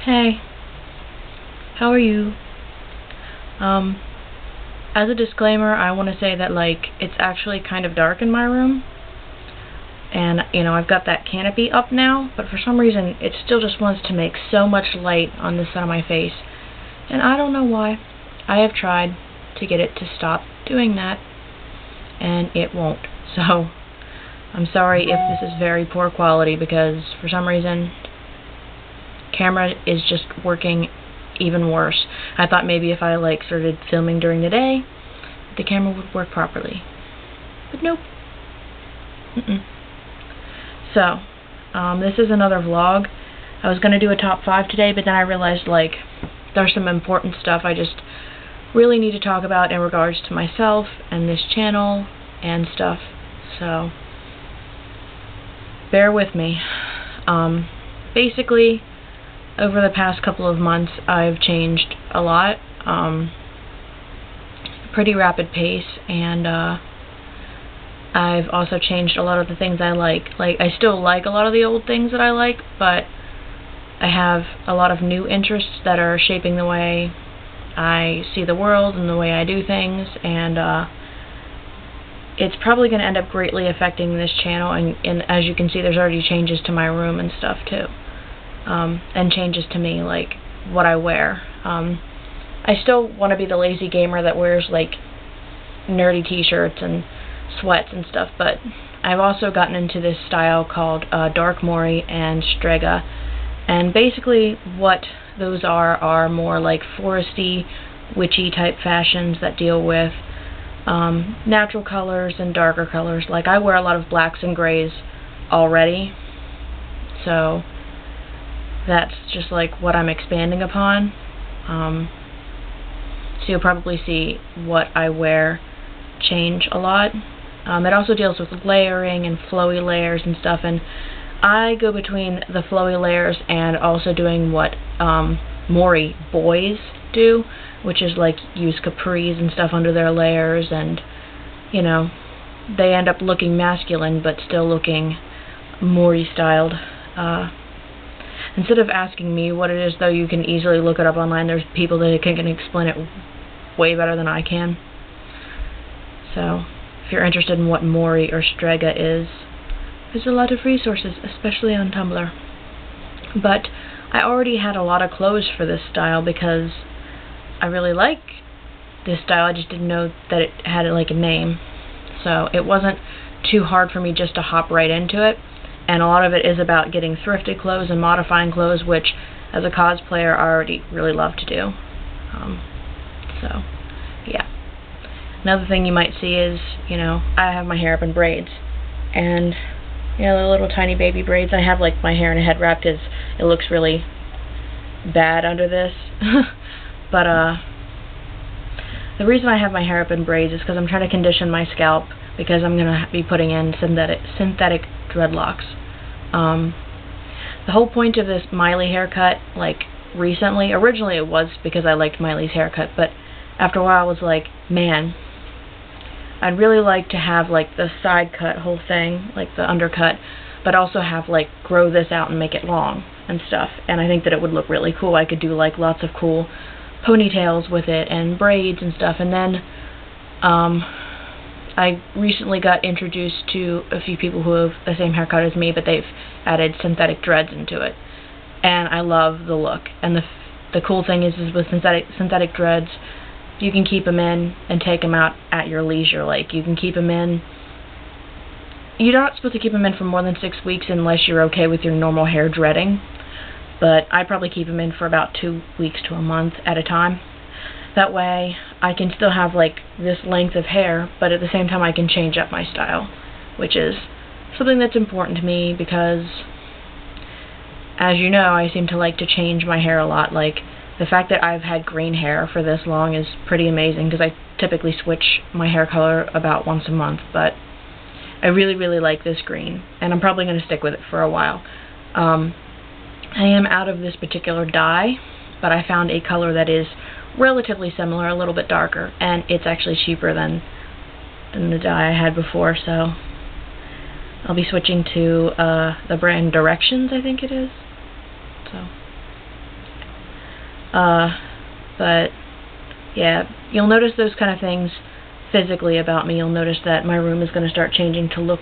Hey, how are you? As a disclaimer, I want to say that, it's actually kind of dark in my room. And, I've got that canopy up now, but for some reason, it still just wants to make so much light on this side of my face. And I don't know why. I have tried to get it to stop doing that, and it won't. So, I'm sorry if this is very poor quality, because for some reason, camera is just working even worse. I thought maybe if I started filming during the day, the camera would work properly. But nope. So, this is another vlog. I was going to do a top 5 today, but then I realized there's some important stuff I just really need to talk about in regards to myself and this channel and stuff. So, bear with me. Basically, over the past couple of months, I've changed a lot, pretty rapid pace, and I've also changed a lot of the things I like. I still like a lot of the old things that I like, but I have a lot of new interests that are shaping the way I see the world and the way I do things, and it's probably going to end up greatly affecting this channel, and as you can see, there's already changes to my room and stuff too. And changes to me, like what I wear. I still want to be the lazy gamer that wears nerdy t-shirts and sweats and stuff, but I've also gotten into this style called Dark Mori and Strega, and basically what those are more foresty, witchy type fashions that deal with natural colors and darker colors. I wear a lot of blacks and grays already, so that's just what I'm expanding upon. So you'll probably see what I wear change a lot. It also deals with layering and flowy layers and stuff, and I go between the flowy layers and also doing what Mori boys do, which is use capris and stuff under their layers, and they end up looking masculine but still looking Mori styled. Instead of asking me what it is, though, you can easily look it up online. There's people that can explain it way better than I can. So, if you're interested in what Mori or Strega is, there's a lot of resources, especially on Tumblr. But I already had a lot of clothes for this style because I really like this style. I just didn't know that it had a name. So it wasn't too hard for me just to hop right into it. And a lot of it is about getting thrifted clothes and modifying clothes, which, as a cosplayer, I already really love to do. So, yeah. Another thing you might see is, I have my hair up in braids. And, the little tiny baby braids. I have, my hair in a head wrap because it looks really bad under this. But, the reason I have my hair up in braids is because I'm trying to condition my scalp, because I'm going to be putting in synthetic dreadlocks. The whole point of this Miley haircut, recently, originally it was because I liked Miley's haircut, but after a while I was like, man, I'd really like to have the side cut whole thing, the undercut, but also have grow this out and make it long and stuff, and I think that it would look really cool. I could do lots of cool ponytails with it and braids and stuff, and then I recently got introduced to a few people who have the same haircut as me, but they've added synthetic dreads into it, and I love the look. And the cool thing is with synthetic dreads, you can keep them in and take them out at your leisure. You can keep them in. You're not supposed to keep them in for more than 6 weeks unless you're okay with your normal hair dreading, but I probably keep them in for about 2 weeks to a month at a time. That way, I can still have, this length of hair, but at the same time I can change up my style, which is something that's important to me because, as you know, I seem to like to change my hair a lot. The fact that I've had green hair for this long is pretty amazing, because I typically switch my hair color about once a month, but I really, really like this green, and I'm probably going to stick with it for a while. I am out of this particular dye, but I found a color that is relatively similar, a little bit darker, and it's actually cheaper than the dye I had before, so I'll be switching to the brand Directions, I think it is. So, But yeah, you'll notice those kind of things physically about me. You'll notice that my room is going to start changing to look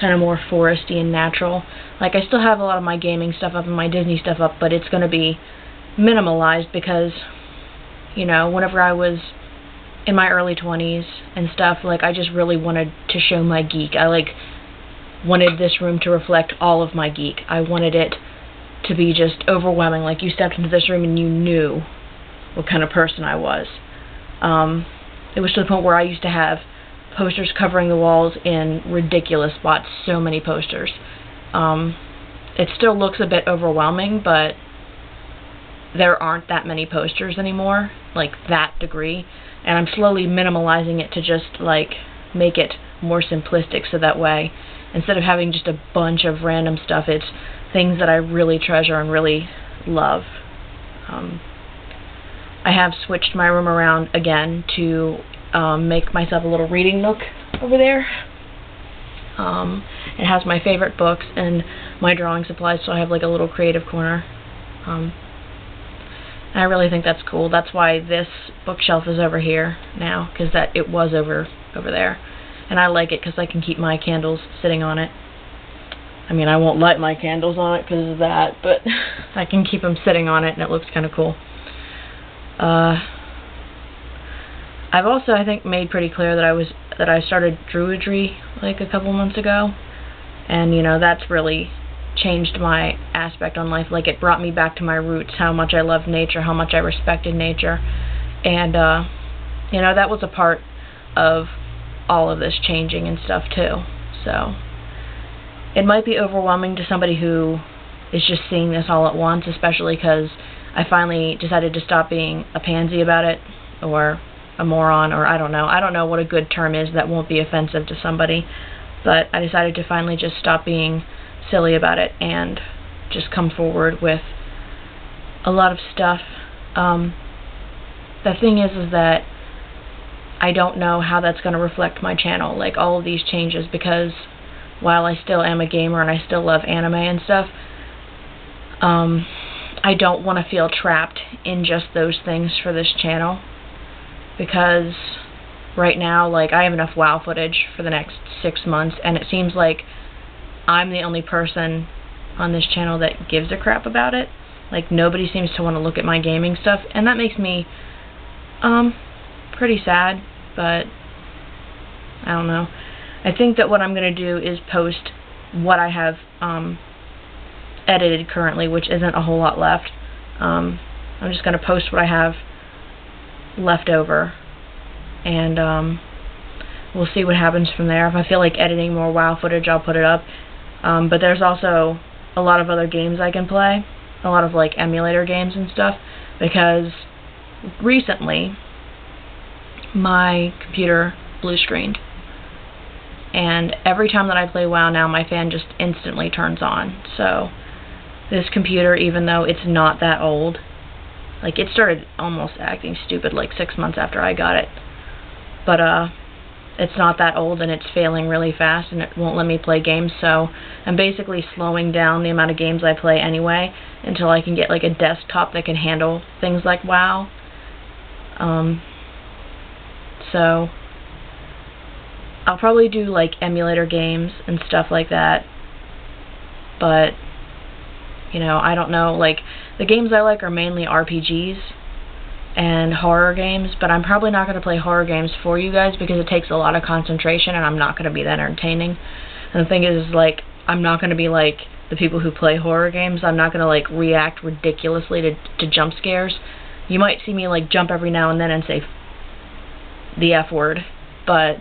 kind of more foresty and natural. Like, I still have a lot of my gaming stuff up and my Disney stuff up, but it's going to be minimalized because, you know, whenever I was in my early 20s and stuff, like, I just really wanted to show my geek. I, like, wanted this room to reflect all of my geek. I wanted it to be just overwhelming. Like, you stepped into this room and you knew what kind of person I was. It was to the point where I used to have posters covering the walls in ridiculous spots, so many posters. It still looks a bit overwhelming, but there aren't that many posters anymore, like that degree, and I'm slowly minimalizing it to just, like, make it more simplistic, so that way, instead of having just a bunch of random stuff, it's things that I really treasure and really love. I have switched my room around again to make myself a little reading nook over there. It has my favorite books and my drawing supplies, so I have like a little creative corner. And I really think that's cool. That's why this bookshelf is over here now, because it was over there. And I like it because I can keep my candles sitting on it. I mean, I won't light my candles on it because of that, but I can keep them sitting on it, and it looks kind of cool. I've also, I think, made pretty clear that I started Druidry like a couple months ago, and you know, that's really changed my aspect on life. Like, it brought me back to my roots, how much I loved nature, how much I respected nature, and you know, that was a part of all of this changing and stuff too. So it might be overwhelming to somebody who is just seeing this all at once, especially because I finally decided to stop being a pansy about it, or a moron, or I don't know what a good term is that won't be offensive to somebody, but I decided to finally just stop being silly about it and just come forward with a lot of stuff. The thing is that I don't know how that's going to reflect my channel, like all of these changes, because while I still am a gamer and I still love anime and stuff, I don't want to feel trapped in just those things for this channel, because right now, like, I have enough WoW footage for the next 6 months, and it seems like I'm the only person on this channel that gives a crap about it. Like, nobody seems to want to look at my gaming stuff, and that makes me pretty sad, but I don't know. I think that what I'm going to do is post what I have edited currently, which isn't a whole lot left. I'm just going to post what I have left over, and we'll see what happens from there. If I feel like editing more WoW footage, I'll put it up. But there's also a lot of other games I can play, a lot of like emulator games and stuff, because recently my computer blue screened, and every time that I play WoW now, my fan just instantly turns on. So this computer, even though it's not that old, like, it started almost acting stupid like 6 months after I got it, but it's not that old, and it's failing really fast, and it won't let me play games, so I'm basically slowing down the amount of games I play anyway until I can get like a desktop that can handle things like WoW. So I'll probably do like emulator games and stuff like that, but you know, I don't know, like, the games I like are mainly RPGs and horror games, but I'm probably not going to play horror games for you guys because it takes a lot of concentration and I'm not going to be that entertaining. And the thing is, like, I'm not going to be like the people who play horror games. I'm not going to like react ridiculously to jump scares. You might see me like jump every now and then and say the F word, but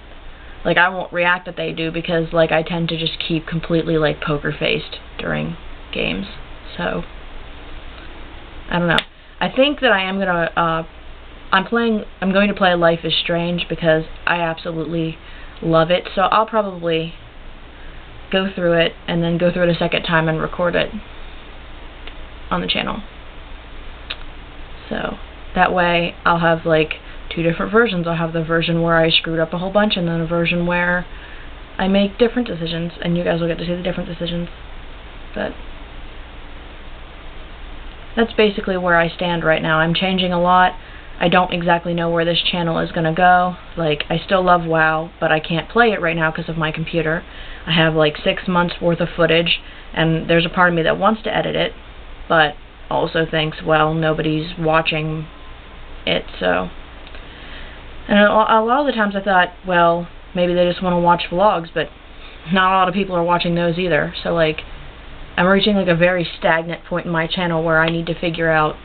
like, I won't react that they do, because like, I tend to just keep completely like poker faced during games. So I don't know. I think that I am gonna I'm going to play Life is Strange because I absolutely love it. So I'll probably go through it and then go through it a second time and record it on the channel. So that way I'll have like 2 different versions. I'll have the version where I screwed up a whole bunch, and then a version where I make different decisions, and you guys will get to see the different decisions. But that's basically where I stand right now. I'm changing a lot. I don't exactly know where this channel is going to go. Like, I still love WoW, but I can't play it right now because of my computer. I have like 6 months worth of footage, and there's a part of me that wants to edit it, but also thinks, well, nobody's watching it, so. And a lot of the times I thought, well, maybe they just want to watch vlogs, but not a lot of people are watching those either. So, like, I'm reaching like a very stagnant point in my channel where I need to figure out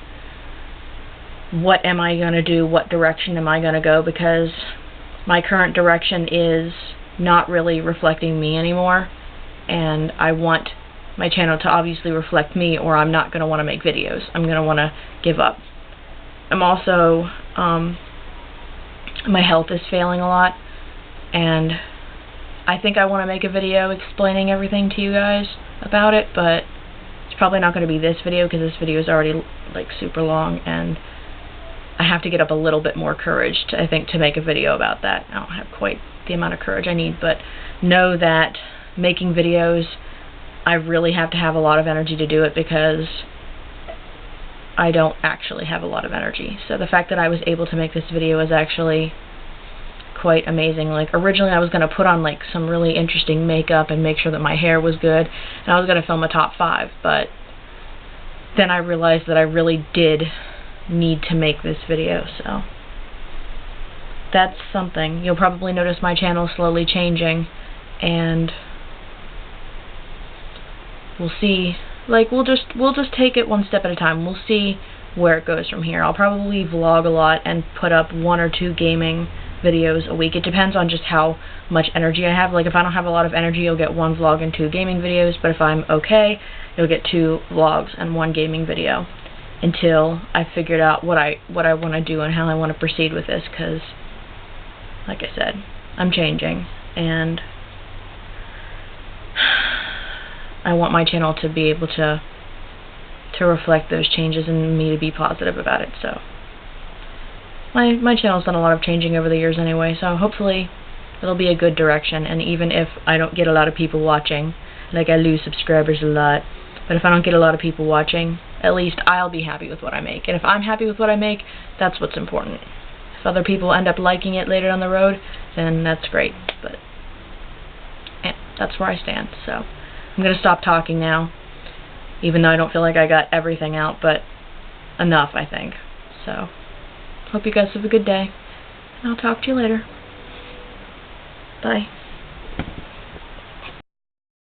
what am I going to do, what direction am I going to go, because my current direction is not really reflecting me anymore, and I want my channel to obviously reflect me, or I'm not going to want to make videos. I'm going to want to give up. I'm also, my health is failing a lot, and I think I want to make a video explaining everything to you guys about it, but it's probably not going to be this video because this video is already like super long, and I have to get up a little bit more courage, I think, to make a video about that. I don't have quite the amount of courage I need, but know that making videos, I really have to have a lot of energy to do it because I don't actually have a lot of energy. So the fact that I was able to make this video is actually quite amazing. Like, originally I was going to put on like some really interesting makeup and make sure that my hair was good, and I was going to film a top 5, but then I realized that I really did need to make this video, so that's something. You'll probably notice my channel slowly changing, and we'll see. Like, we'll just take it one step at a time. We'll see where it goes from here. I'll probably vlog a lot and put up 1 or 2 gaming videos a week. It depends on just how much energy I have. Like, if I don't have a lot of energy, you'll get 1 vlog and 2 gaming videos, but if I'm okay, you'll get 2 vlogs and 1 gaming video, until I figured out what I want to do and how I want to proceed with this, because, like I said, I'm changing, and I want my channel to be able to reflect those changes and me to be positive about it. So my channel's done a lot of changing over the years anyway, so hopefully it'll be a good direction. And even if I don't get a lot of people watching, like, I lose subscribers a lot, but if I don't get a lot of people watching, at least I'll be happy with what I make. And if I'm happy with what I make, that's what's important. If other people end up liking it later down the road, then that's great. But yeah, that's where I stand. So I'm going to stop talking now, even though I don't feel like I got everything out, but enough, I think. So hope you guys have a good day, and I'll talk to you later. Bye.